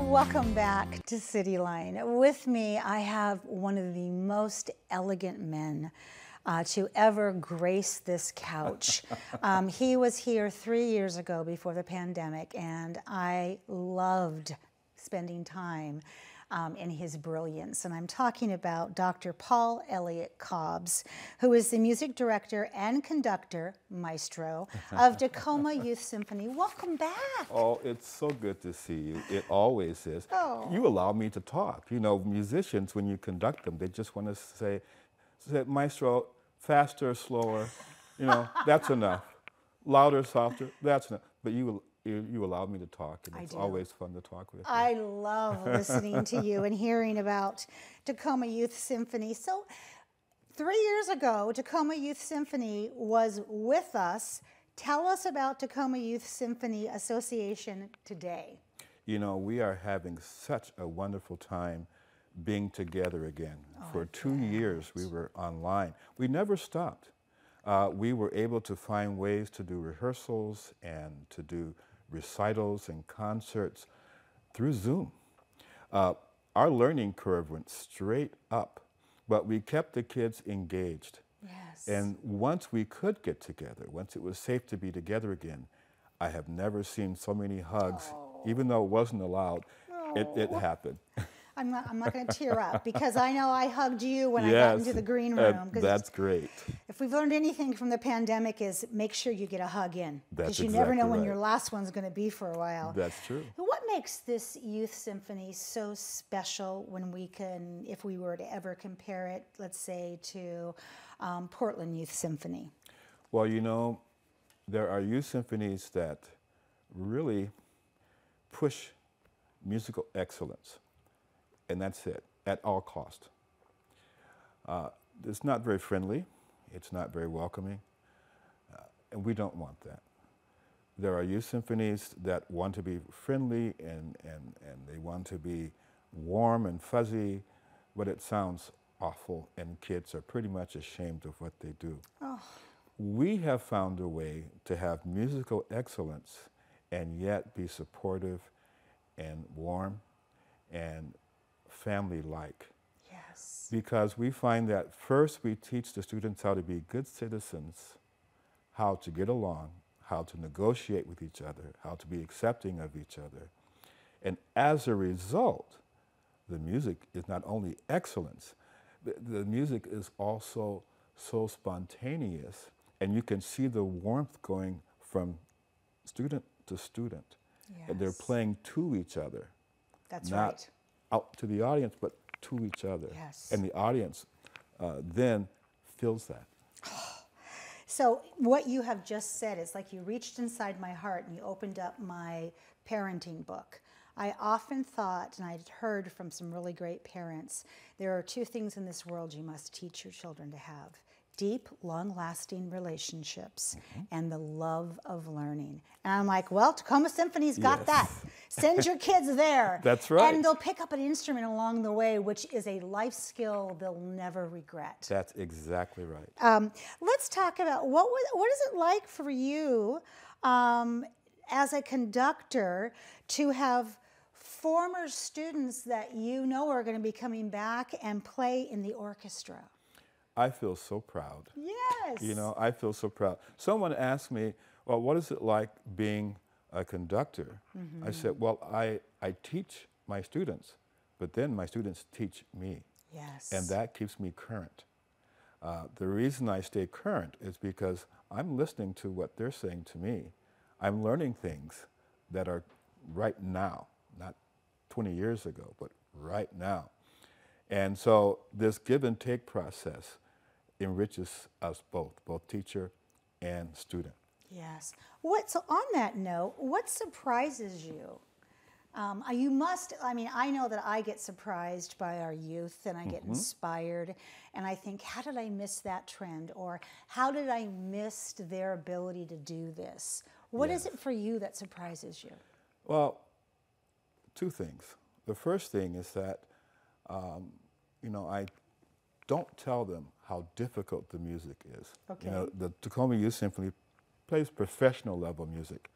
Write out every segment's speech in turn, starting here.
Welcome back to Cityline. With me, I have one of the most elegant men to ever grace this couch. He was here 3 years ago before the pandemic, and I loved spending time in his brilliance. And I'm talking about Dr. Paul Elliott Cobbs, who is the music director and conductor, maestro, of Tacoma Youth Symphony. Welcome back. Oh, it's so good to see you. It always is. Oh. You allow me to talk. You know, musicians, when you conduct them, they just want to say, maestro, faster, slower, you know, that's enough. Louder, softer, that's enough. But you allow me to talk, and it's always fun to talk with you. I love listening to you and hearing about Tacoma Youth Symphony. So 3 years ago, Tacoma Youth Symphony was with us. Tell us about Tacoma Youth Symphony Association today. You know, we are having such a wonderful time being together again. For 2 years, we were online. We never stopped. We were able to find ways to do rehearsals and to do recitals and concerts through Zoom. Our learning curve went straight up, but we kept the kids engaged. Yes. And once we could get together, once it was safe to be together again, I have never seen so many hugs. Even though it wasn't allowed, it happened. I'm not going to tear up because I know I hugged you when I got into the green room. That's great. If we've learned anything from the pandemic is make sure you get a hug in. Because you That's never know exactly when right. your last one's going to be for a while. That's true. What makes this youth symphony so special when we can, if we were to ever compare it, let's say, to Portland Youth Symphony? Well, you know, there are youth symphonies that really push musical excellence. And that's it, at all cost. It's not very friendly, it's not very welcoming, and we don't want that. There are youth symphonies that want to be friendly and they want to be warm and fuzzy, but it sounds awful, and kids are pretty much ashamed of what they do. Oh. We have found a way to have musical excellence and yet be supportive and warm and family-like. Yes. Because we find that first we teach the students how to be good citizens, how to get along, how to negotiate with each other, how to be accepting of each other. And as a result, the music is not only excellence, the music is also so spontaneous, and you can see the warmth going from student to student. Yes. And they're playing to each other. That's not right. out to the audience, but to each other. Yes. And the audience then feels that. So what you have just said is like you reached inside my heart and you opened up my parenting book. I often thought, and I'd heard from some really great parents, there are two things in this world you must teach your children to have: deep, long-lasting relationships and the love of learning. And I'm like, well, Tacoma Symphony's got that. Send your kids there. That's right. And they'll pick up an instrument along the way, which is a life skill they'll never regret. That's exactly right. Let's talk about what is it like for you as a conductor to have former students that you know are going to be coming back and play in the orchestra? I feel so proud. Yes. You know, I feel so proud. Someone asked me, well, what is it like being a conductor? I said, well, I teach my students, but then my students teach me. Yes. And that keeps me current. The reason I stay current is because I'm listening to what they're saying to me. I'm learning things that are right now, not 20 years ago, but right now. And so this give and take process enriches us both teacher and student. Yes. So on that note, what surprises you? You must, I mean, I know that I get surprised by our youth and I get inspired and I think, how did I miss that trend? Or how did I miss their ability to do this? What is it for you that surprises you? Well, two things. The first thing is that, you know, I don't tell them how difficult the music is. Okay. You know, the Tacoma Youth Symphony plays professional level music.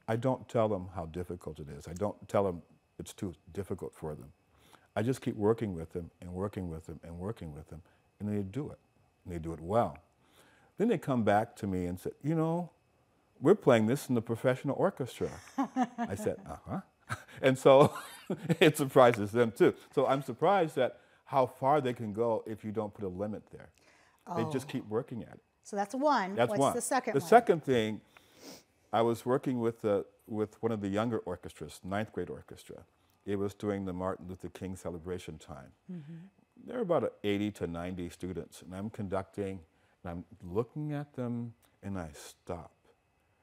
I don't tell them how difficult it is. I don't tell them it's too difficult for them. I just keep working with them and working with them and working with them, and they do it. And they do it well. Then they come back to me and say, you know, we're playing this in the professional orchestra. I said, uh-huh. And so it surprises them too. So I'm surprised at how far they can go if you don't put a limit there. They just keep working at it. So that's one. That's What's one. the second The one? second thing, I was working with one of the younger orchestras, ninth grade orchestra. It was during the Martin Luther King celebration time. There were about 80 to 90 students, and I'm conducting, and I'm looking at them, and I stop.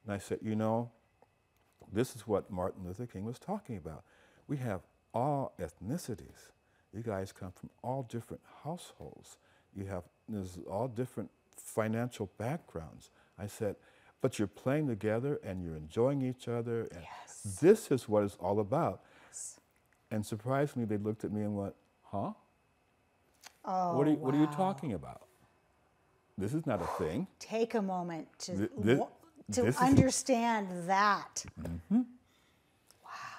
And I said, you know, this is what Martin Luther King was talking about. We have all ethnicities. You guys come from all different households. There's all different financial backgrounds. I said, but you're playing together and you're enjoying each other. And this is what it's all about. And surprisingly, they looked at me and went, huh? Oh, what are you talking about? This is not a thing. Take a moment to this understand that. Wow.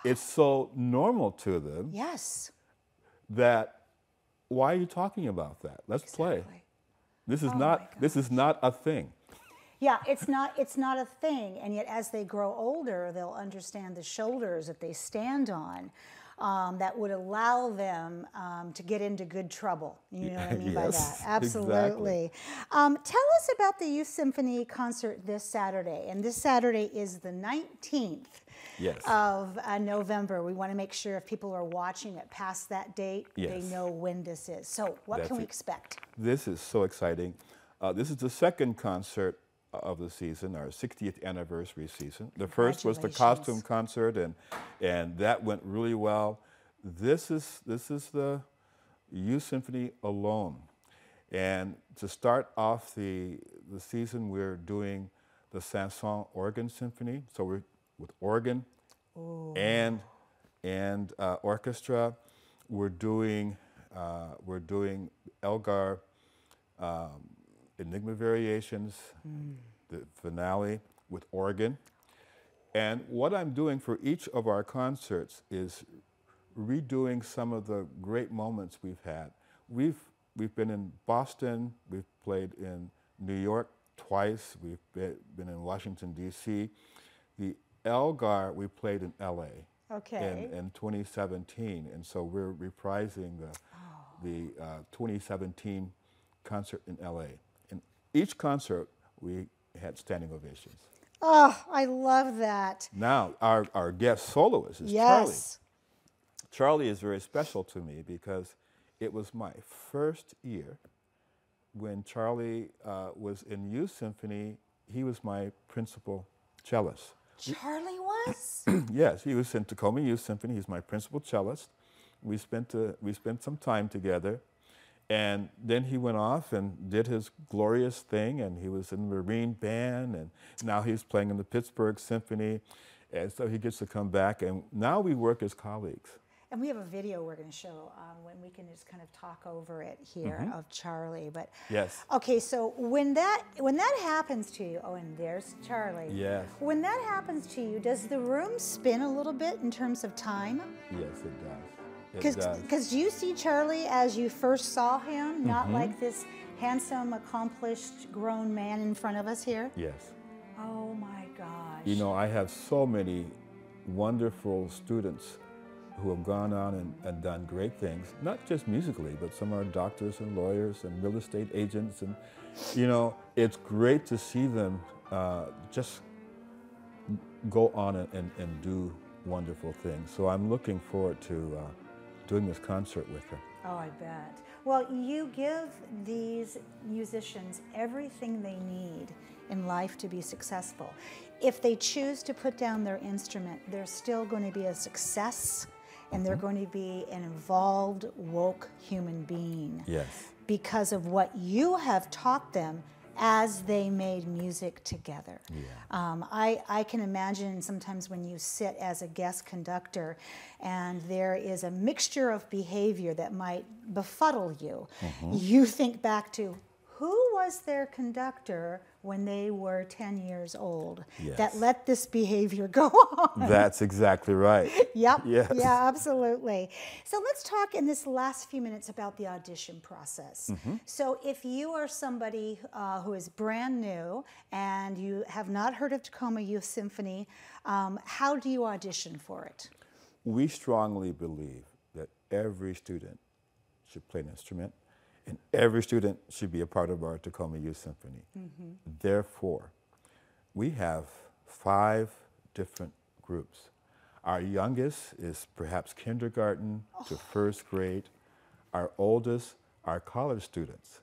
It's so normal to them. Yes. That, why are you talking about that? Let's play. This is not a thing. Yeah, it's not a thing, and yet as they grow older, they'll understand the shoulders that they stand on that would allow them to get into good trouble. You know what I mean by that? Absolutely. Exactly. Tell us about the Youth Symphony concert this Saturday, and this Saturday is the 19th. Of November. We want to make sure if people are watching it past that date, they know when this is. So what can we expect? This is so exciting. This is the second concert of the season, our 60th anniversary season. The first was the costume concert, and that went really well. This is the Youth Symphony alone. And to start off the season, we're doing the Sanson Organ Symphony. So we're with organ and orchestra. We're doing Elgar Enigma Variations, the finale with organ. And what I'm doing for each of our concerts is redoing some of the great moments we've had. We've been in Boston, we've played in New York twice, we've been in Washington, D.C. The Elgar, we played in L.A. In 2017, and so we're reprising the 2017 concert in L.A. In each concert, we had standing ovations. Oh, I love that. Now, our guest soloist is Charlie. Charlie is very special to me because it was my first year when Charlie was in Youth Symphony. He was my principal cellist. Charlie was? Yes, he was in Tacoma Youth Symphony. He's my principal cellist. We spent some time together, and then he went off and did his glorious thing, and he was in the Marine Band, and now he's playing in the Pittsburgh Symphony, and so he gets to come back, and now we work as colleagues. And we have a video we're going to show when we can just kind of talk over it here of Charlie. But okay, so when that happens to you, and there's Charlie. Yes. When that happens to you, does the room spin a little bit in terms of time? Yes, it does. Because you see Charlie as you first saw him, not like this handsome, accomplished, grown man in front of us here. Yes. Oh my gosh. You know, I have so many wonderful students who have gone on and done great things, not just musically, but some are doctors and lawyers and real estate agents. And, you know, it's great to see them just go on and do wonderful things. So I'm looking forward to doing this concert with her. Oh, I bet. Well, you give these musicians everything they need in life to be successful. If they choose to put down their instrument, they're still going to be a success, and they're going to be an involved, woke human being. Yes. Because of what you have taught them as they made music together. Yeah. I can imagine sometimes when you sit as a guest conductor and there is a mixture of behavior that might befuddle you, you think back to who was their conductor when they were 10 years old Yes. that let this behavior go on? That's exactly right. Yep. Yes. Yeah, absolutely. So let's talk in this last few minutes about the audition process. So if you are somebody who is brand new and you have not heard of Tacoma Youth Symphony, how do you audition for it? We strongly believe that every student should play an instrument, and every student should be a part of our Tacoma Youth Symphony. Therefore, we have 5 different groups. Our youngest is perhaps kindergarten to 1st grade. Our oldest are college students.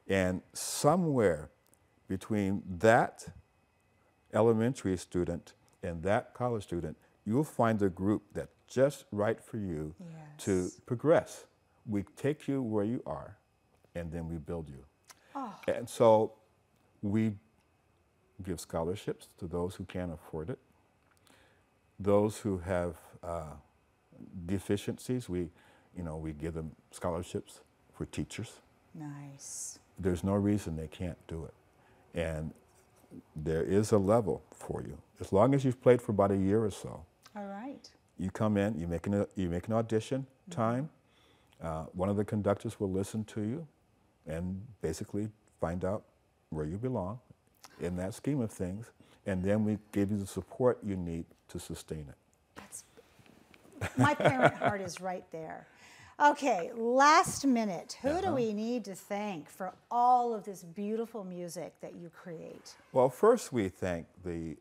And somewhere between that elementary student and that college student, you'll find a group that's just right for you to progress. We take you where you are, and then we build you. And so we give scholarships to those who can't afford it. Those who have deficiencies, we give them scholarships for teachers. Nice. There's no reason they can't do it. And there is a level for you. As long as you've played for about a year or so. All right. You come in, you make an audition time. One of the conductors will listen to you and basically find out where you belong in that scheme of things. And then we give you the support you need to sustain it. My parent heart is right there. Okay, last minute. Who do we need to thank for all of this beautiful music that you create? Well, first we thank the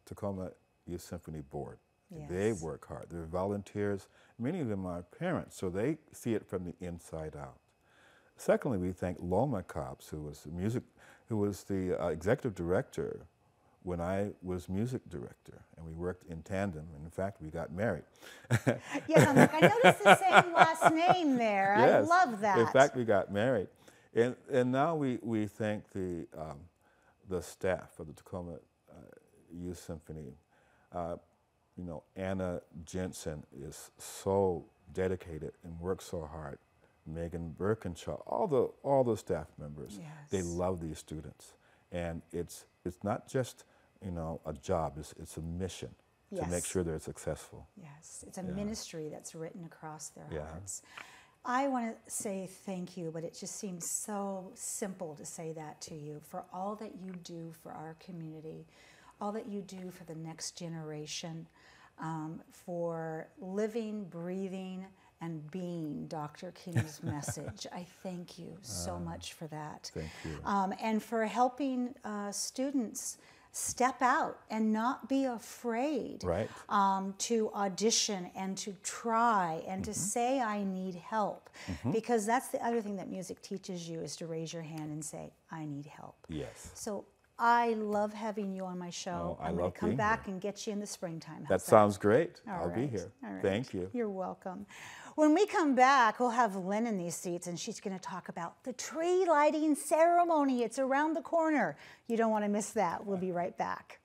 Tacoma Youth Symphony Board. Yes. They work hard. They're volunteers. Many of them are parents, so they see it from the inside out. Secondly, we thank Loma Cobbs, who was the executive director when I was music director, and we worked in tandem. And in fact, we got married. Yes, I'm like, I noticed the same last name there. Yes. I love that. In fact, we got married. And now we thank the staff of the Tacoma Youth Symphony. Anna Jensen is so dedicated and works so hard. Megan Birkinshaw, all the staff members, they love these students. And it's not just a job, it's a mission to make sure they're successful. Yes, it's a ministry that's written across their hearts. I want to say thank you, but it just seems so simple to say that to you for all that you do for our community, all that you do for the next generation, for living, breathing, and being Dr. King's message. I thank you so much for that. Thank you. And for helping students step out and not be afraid to audition and to try and to say, I need help. Because that's the other thing that music teaches you, is to raise your hand and say, I need help. Yes. So I love having you on my show. I'm going to come back and get you in the springtime. That sounds great. I'll be here. All right. Thank you. You're welcome. When we come back, we'll have Lynn in these seats, and she's going to talk about the tree lighting ceremony. It's around the corner. You don't want to miss that. We'll be right back.